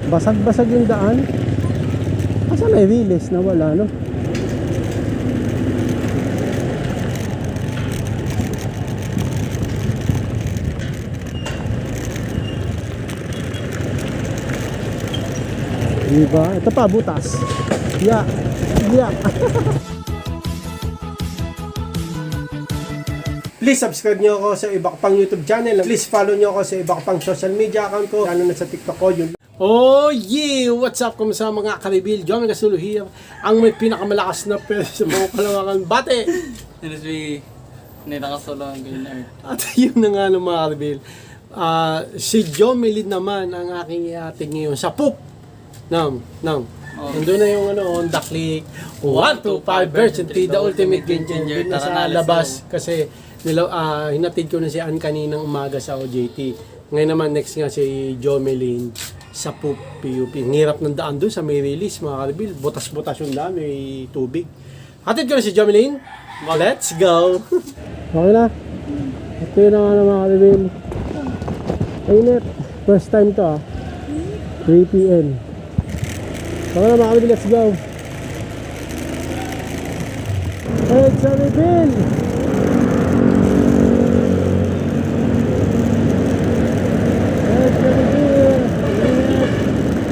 Basag-basag yung daan. Asa may release na wala, no? Diba? Ito pa, butas. Yeah. Yeah. Please subscribe nyo ako sa iba ko pang YouTube channel. Please follow nyo ako sa iba ko pang social media account ko. Lalo na sa TikTok ko. Yun. Oh yeah! What's up? Kumusta mga karibil? John Gasulu here. Ang may pinakamalakas na pera sa mga kalawangan bate. Honestly, hindi nakasolo ang ganyan. At yun na nga ng mga karibil. Si Jomelyn naman ang aking iating ngayon sa PUP. Nandun na yung Honda Click 125 version 3, the ultimate game changer. Nasa labas kasi hinatid ko na si Ann kaninang umaga sa OJT. Ngayon naman next nga si Jomelyn sa PUP. Ang hirap ng daan doon sa may release mga karibil. Butas-butas yung daan, may tubig. Hatid ko na si Jomelyn. Let's go! Okay na. Ito yun na nga mga karibil. Init. First time to 3 PM. Okay na mga karibil, let's go! It's a reveal!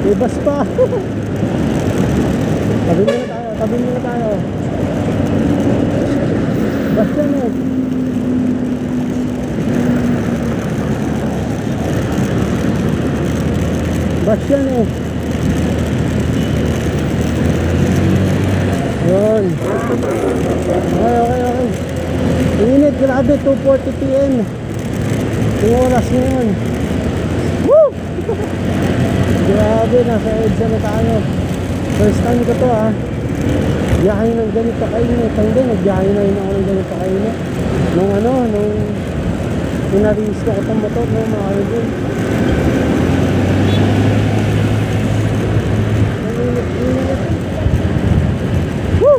Ibas pa. Tabi muna tayo. Bas yan eh. Bas yan eh. Yun. Okay. Init, grabe, 2:40 PM. Yung oras ngayon. Woo! Grabe, nasa EDSA na tayo. First time ko to biyahe ng ganito kainit. Hindi, nagbiyahe na rin ako ng ganito kainit. Nung pinaristo ko itong motor, no, mga kaibigan. Init. Woo!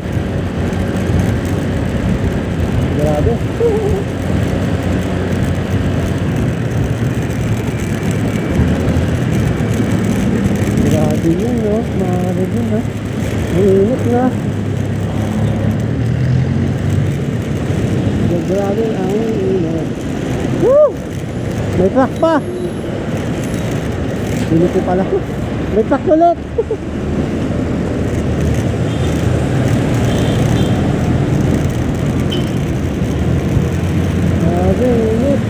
Grabe. Grabe yun, no? Mga kaibigan, ha? Init na. Grabe ang init. Woo! May truck pa. Init ko pala. May truck ulit. Grabe, init.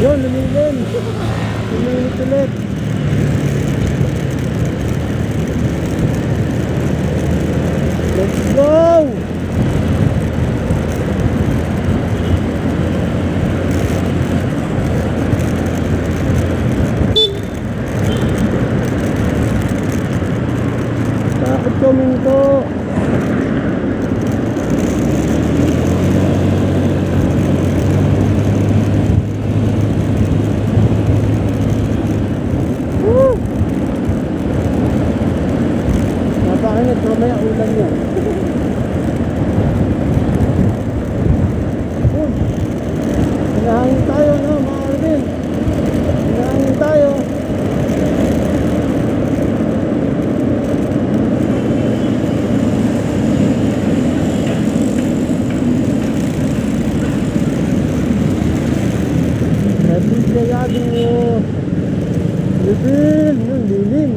Yun, lumilin. Lumilit ulit. Let's go! Takot kuminto. Napakainit, mamaya ulan yan. Hinahangin tayo, no, mga kaibigan. Hinahangin tayo. Rapid kayado nyo. Lilim, yung lilim.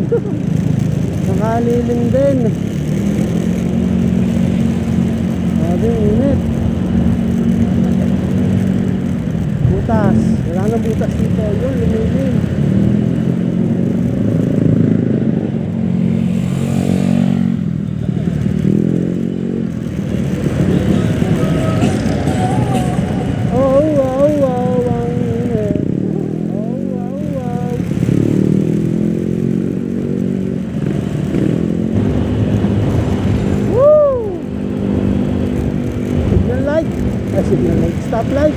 Nakalilim din. Sabi, init. Butas. Wala nang butas dito. Yun, lumilim. Wow, ang init. Wow. Woo! Signal light. Stop light.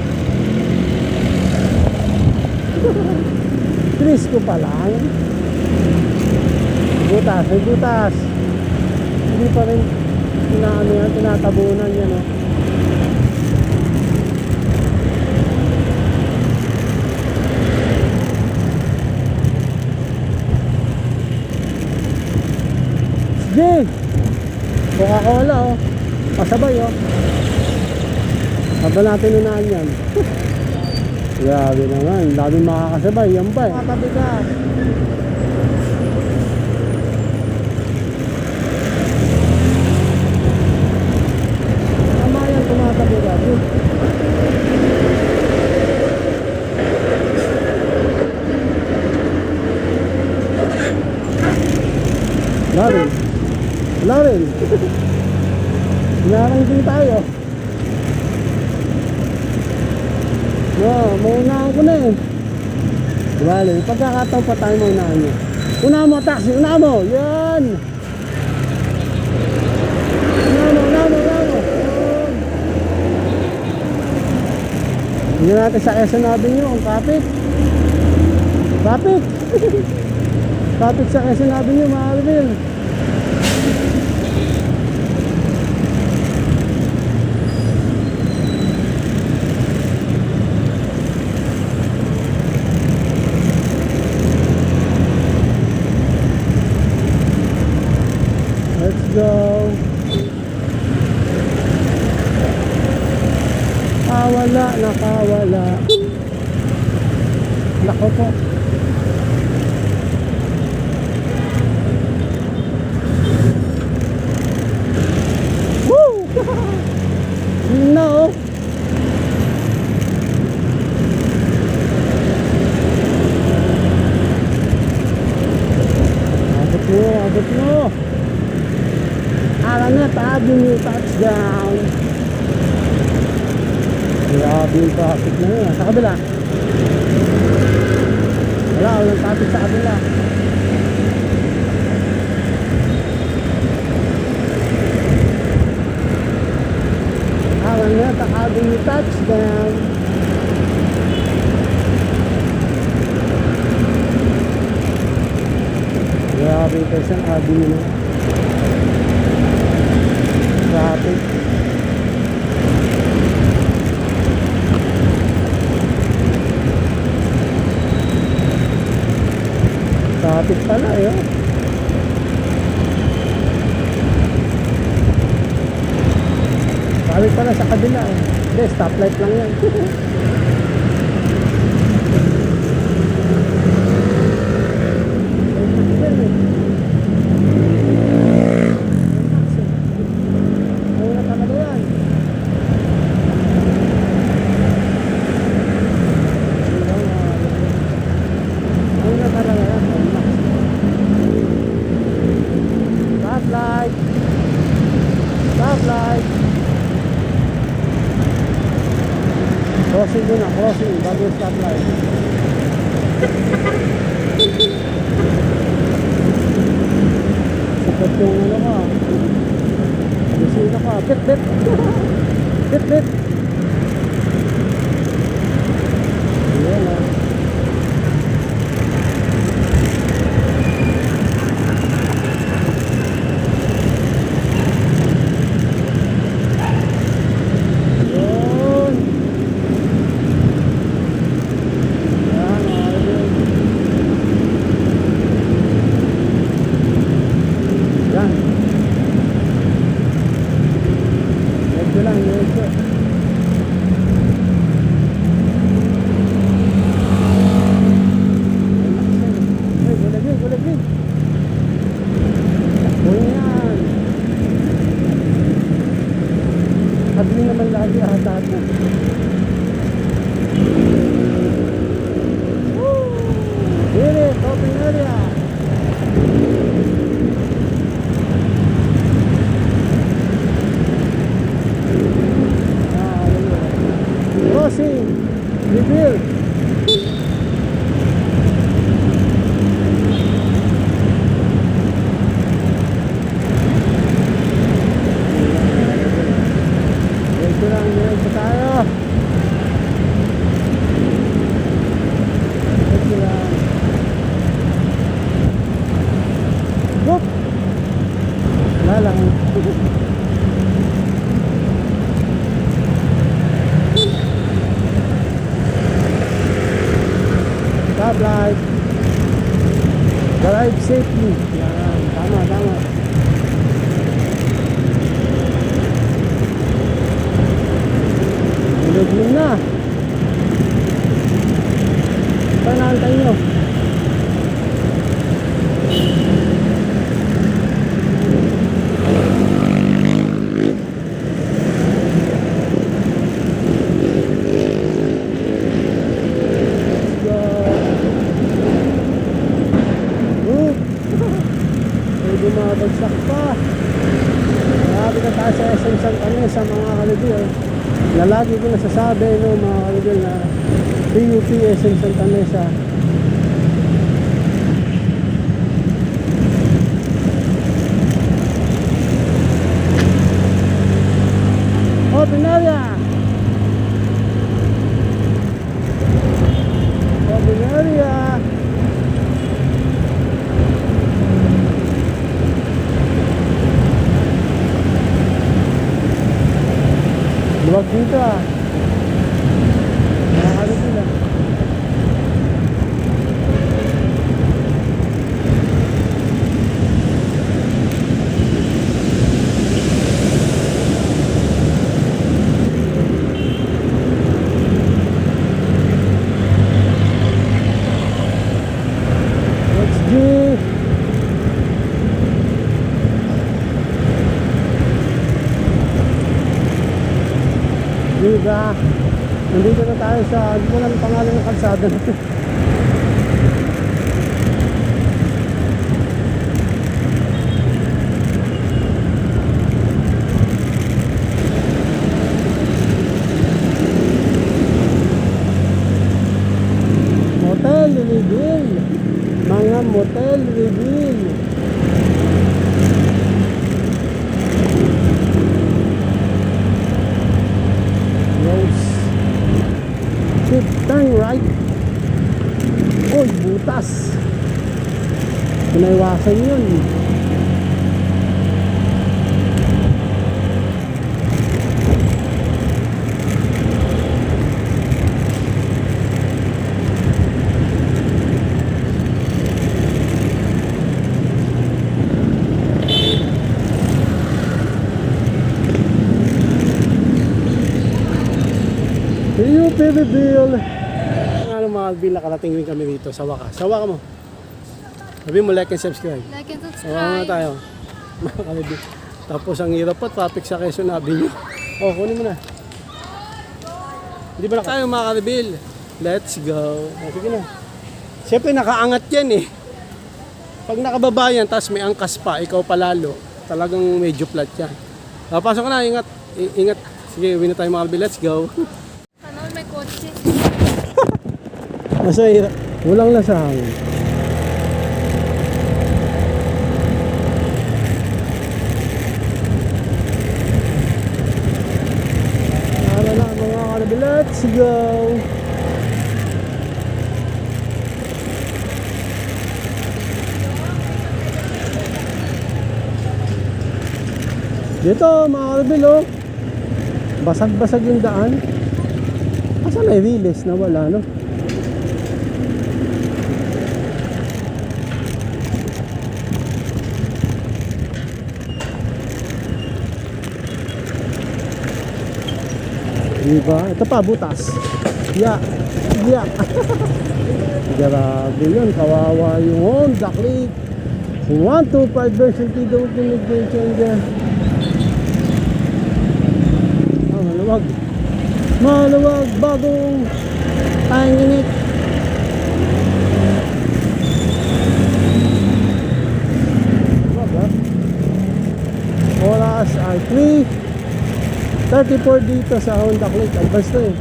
Tris ko pa lang. May butas. Hindi pa rin tinatabunan yan, no? G! Coca-Cola oh. Pasabay oh. Haba natin unaan yan. Grabe naman. Daming makakasabay. Yan ba eh. Matabi ka. Tama yan. Tumatabi ka. Wala rin. Wala rin. Narangin tayo. Maunahan ko na eh. Wala, pagkakataon pa tayo maunahan nyo. Unahan mo, taxi, unahan mo. Yan. Unahan mo. Yan. Tingnan natin sa Quezon Avenue, ang traffic. Traffic. Traffic sa Quezon Avenue, mga Alvin. Let's go. Nakawala. Nako po. Woo! No. Abot mo. Arangat Avenue touchdown. Grabe yung traffic na yun. Sa kabila. Walang traffic sa kabila. Arangat Avenue touchdown. Grabe yung isang avenue na. Traffic. Traffic pala eh. Traffic pala sa kabila eh. Hindi, stoplight lang yan. Crossing muna, crossing, bago yung stoplight. Sapat yung ano ka. Busina ka, bit. Bit. Ayan ah. Hadli naman lagi ahad-ahad. Here, open area. Crossing, rebuild. Diretso tayo. Diretso lang. Whoop! Wala lang. Stop light. Drive safely. Yan. Tama. Bilog na. Saan naantay nyo? Medyo mabagsak pa. Grabe na tayo sa SM Santa Mesa mga kalibyo. Na lagi ko nasasabi no, mga kalibyo na PUP SM Santa Mesa. Open area! Open area! Luwag dito ah. Nakakalo sila. Let's go. Diba? Nandito na tayo sa, hindi ko lang pangalan ng kalsada na. Motel reveal. Mga motel reveal. Turn right. Oy, butas. Pinaiwasan yun. PUP reveal. Ano mga Alvin, nakarating rin kami dito sa wakas. Sa wakas mo. Sabi mo like and subscribe. Like and Sawa na subscribe. tayo. Mga kalibig. Tapos ang hirap pa, traffic sa Quezon Avenue. Oh, kunin mo na. Hindi ba na tayo mga kalibil? Let's go. Oh, sige na. Siyempre nakaangat yan eh. Pag nakababa yan, tapos may angkas pa, ikaw palalo. Talagang medyo flat yan. Pasok ka na, ingat. Ingat. Sige, uwi na tayo mga kalibil. Let's go. Ano, may kotse. Masaya. Walang lasahang. Para na mga kalibil. Let's go. Dito mga kalibil oh. Basag-basag yung daan. Asa may riles na wala no? Diba? Ito pa, butas. Yeah. Yeah. Grabe yun. Kawawa yung Honda Click. 125 version T, the ultimate game changer. Ah, maluwag. Maluwag. Bagong tanginit. Oras ay 3:34 dito sa Honda Click. Advance to eh.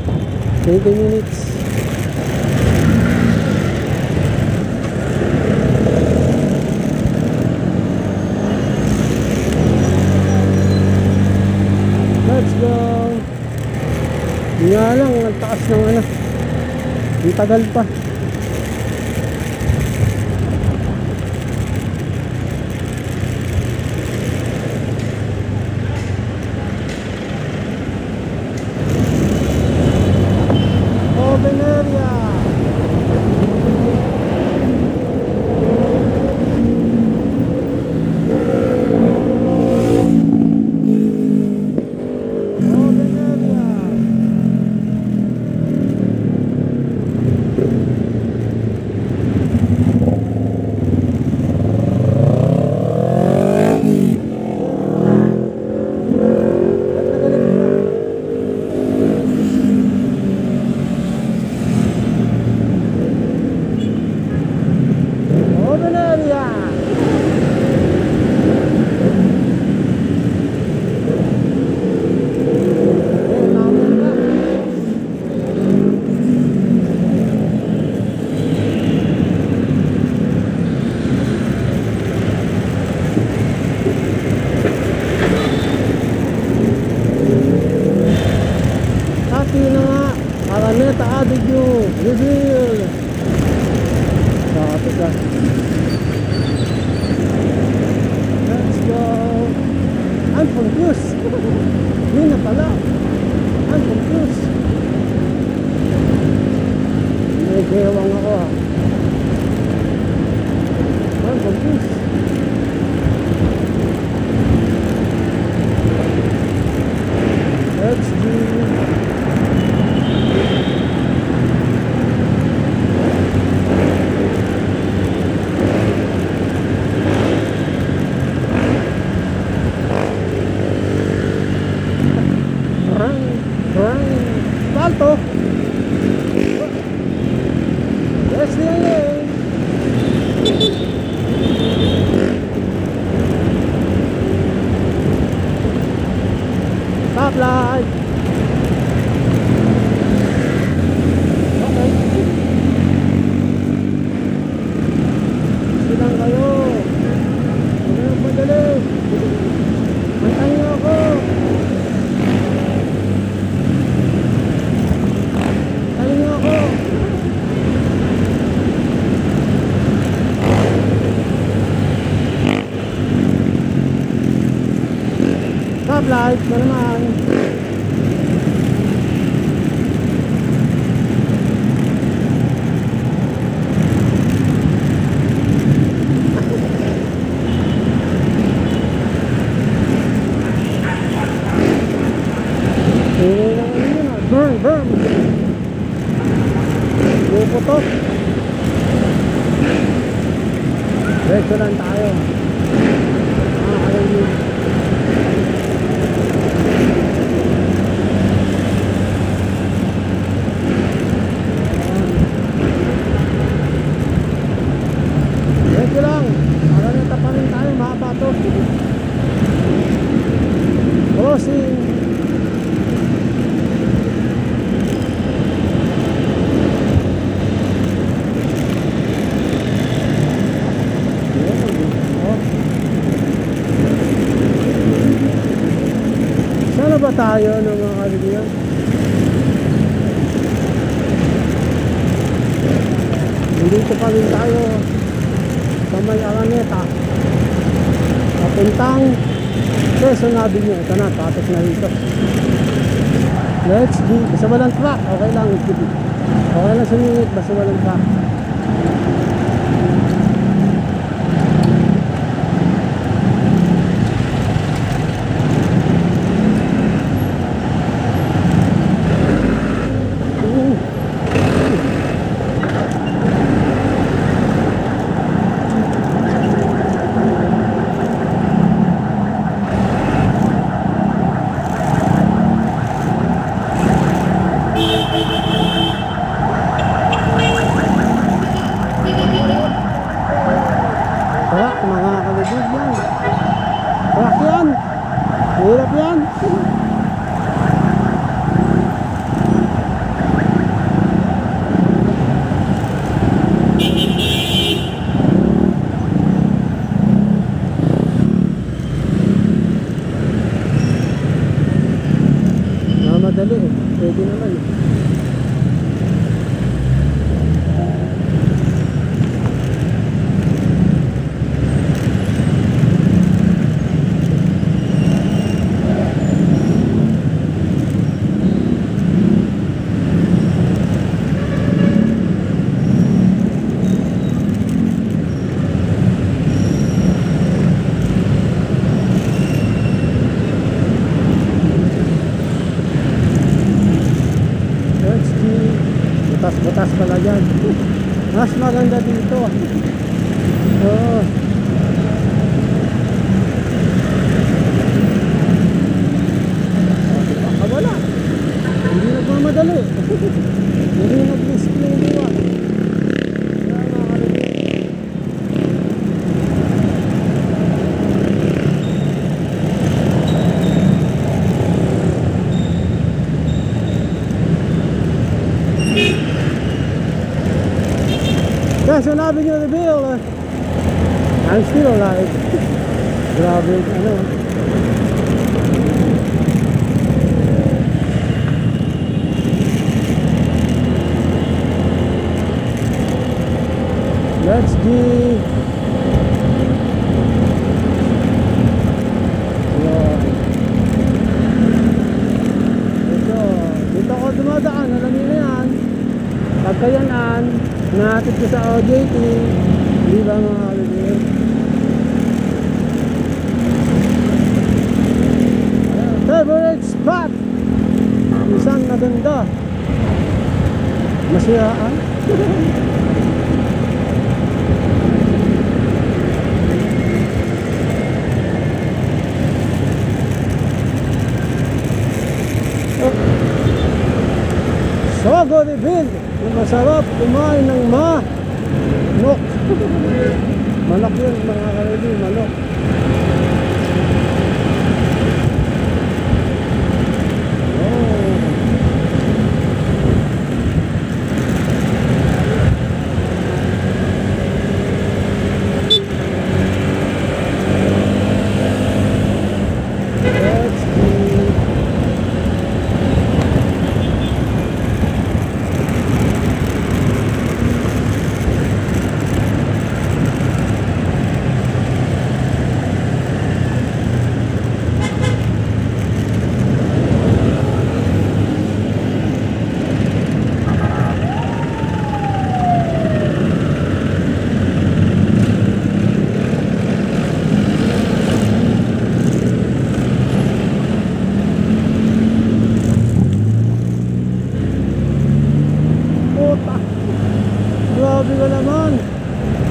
20 minutes. Let's go. Hindi nga lang, ang taas ng ano. Ang tagal pa. Open area. open area. Happy na nga. Araneta Avenue. Reveal. Sabi ka. Let's go. I'm confused. Hindi na pala. I'm confused. May gewang ako ah. I'm confused. Let's do. Salto. Yes, stop light. Okay. Silang kayo. Huwag na magpadali. Mantayin niyo ako. Stoplight na naman. Burn, burn. Puputok. Diretso lang tayo. Ayaw yun. Diretso lang. Para natapanin tayo, mahaba to. Crossing. Sana ba tayo ng mga kaibigan? Nandito pa rin tayo sa may Araneta papuntang Quezon Avenue. Ito na, patok na dito. Let's go. Basta walang truck, okay lang. Okay lang sumingit, basta walang truck. Truck, mga kalibig yan. Truck yan. Hirap yan. Madali eh. Pwede naman eh. Butas-butas pala dyan. Mas maganda dito. Oo. Wala. Hindi nagmamadali. Hindi nag-display diwa. Kaya mga kalibig. Quezon Avenue Reveal. I'm still alive. Grabe, ano. Let's be. Dito ako dumadaan, alam niyo na yan. Pagkayanan, natin ko sa OJT. Di ba mga kalibig? Favorite spot! Isang maganda. Masiyaan. Sogo de Bill, masarap kumain ng manok. Manok yun mga kalibig, manok. Grabe ka naman.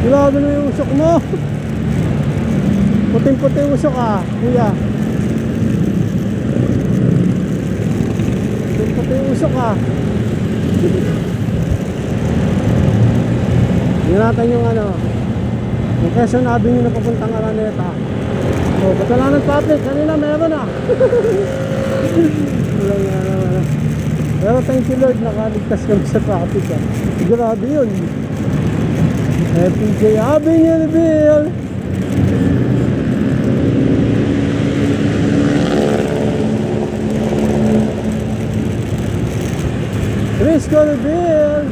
Grabe na yung usok mo. Puting-puti usok kuya. Puting-puti usok Hindi natin yung yung Quezon Avenue na papuntang Araneta. So, Catalanan Public, kanina meron Wala nga naman. Pero thank you Lord, nakaligtas kami sa traffic Grabe yun. FPJ Avenue Reveal. Risco Reveal.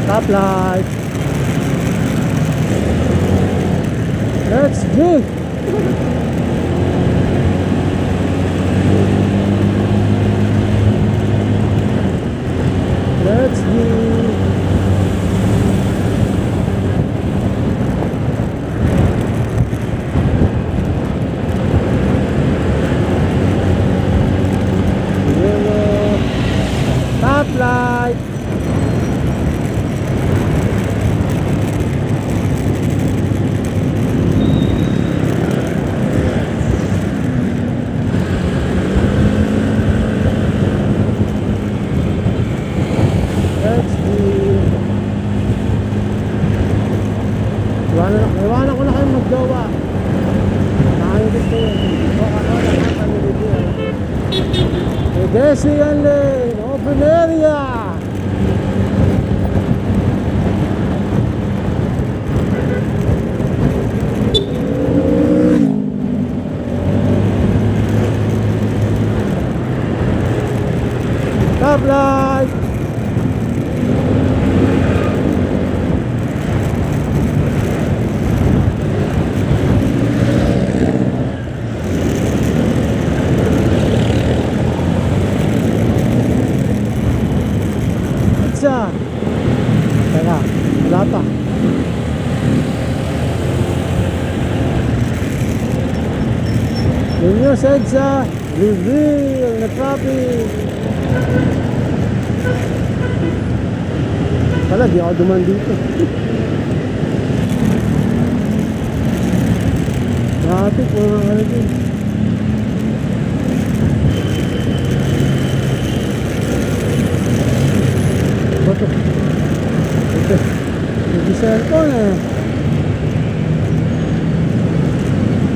Stop light. Let's go. Let's go. Yellow. Stop light. Iwanan ko na kayong maggawa. Nakangit ko yun. Pedestrian lane, open area. Stop light. Teka, wala pa. Yun yung SEDSA reveal na traffic. Pala, di ako duman dito. Traffic, mga kalagin. Bato. Hindi cellphone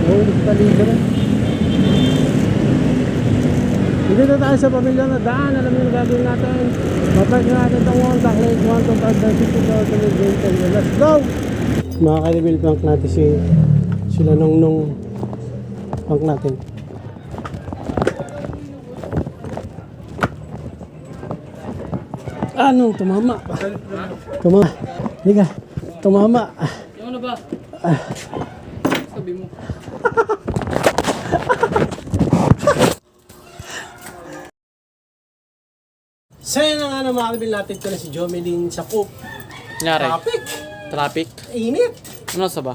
Nahulog sa libre. Nandito tayo sa pamilya na daan. Alam niyo yung gagawin natin. Papark natin itong Honda Click 125 Version 2 Ultimate Game Changer. Let's go! Mga ka-reveal prank natin sila nung prank natin. Ano? Tumama. Tumama. Liga. Tumama. Yung ano ba? Sabi mo. So yun ang ano mga ka-reveal natin. Ito na si Jomelyn sa Coop. Nangyari? Traffic. Traffic? Init. Ano sa ba?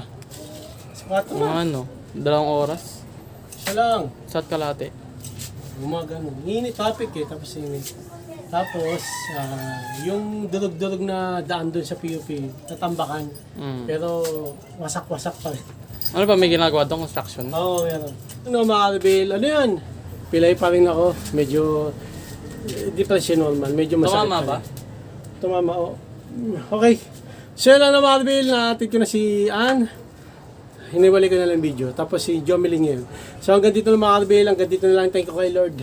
Sapato na. Ano? 2 oras? Siya lang. Sat kalate? Gumagano. Init traffic eh. Tapos init. Tapos, yung durog-durog na daan doon sa PUP, natambakan. Pero wasak-wasak pa rin. Ano ba may ginagawa doon? Construction? Oo, meron. Ano mga ka-reveal? Ano yan? Pilay pa rin ako. Medyo, di pa siya normal. Medyo masakit Tumama pa ba? rin. Tumama, oo. Okay. So yun lang na mga ka-reveal. Natin ko na si Ann. Hiniwalay ko na lang video. Tapos si Jomelyn ngayon. So hanggang dito na mga ka-reveal. Hanggang dito na lang. Thank you kay Lord.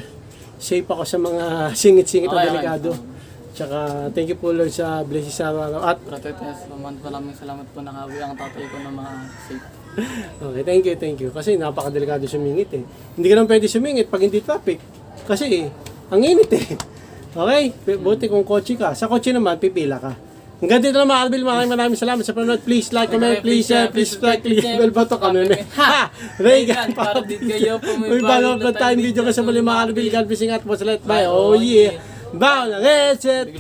Safe ako sa mga singit-singit na Okay, delikado. Tsaka thank you po Lord sa blessings sa araw. At Pratetes, maraming salamat po nakawi ang tatay ko ng mga safe. okay, thank you. Kasi napakadelikado sumingit eh. Hindi ka naman pwede sumingit pag hindi traffic. Kasi ang init eh. Okay, buti kung kotse ka. Sa kotse naman, pipila ka. Hanggang dito na mga ka-reveal. Maraming salamat sa panonood. Please like, comment, please share, please subscribe, click bell button. Ano na? Ha! Reagan! Para din kayo po May bago na time video ka sa muli mga ka-reveal. God blessing at po sa lahat. Bye. Oh yeah! Bow na reset!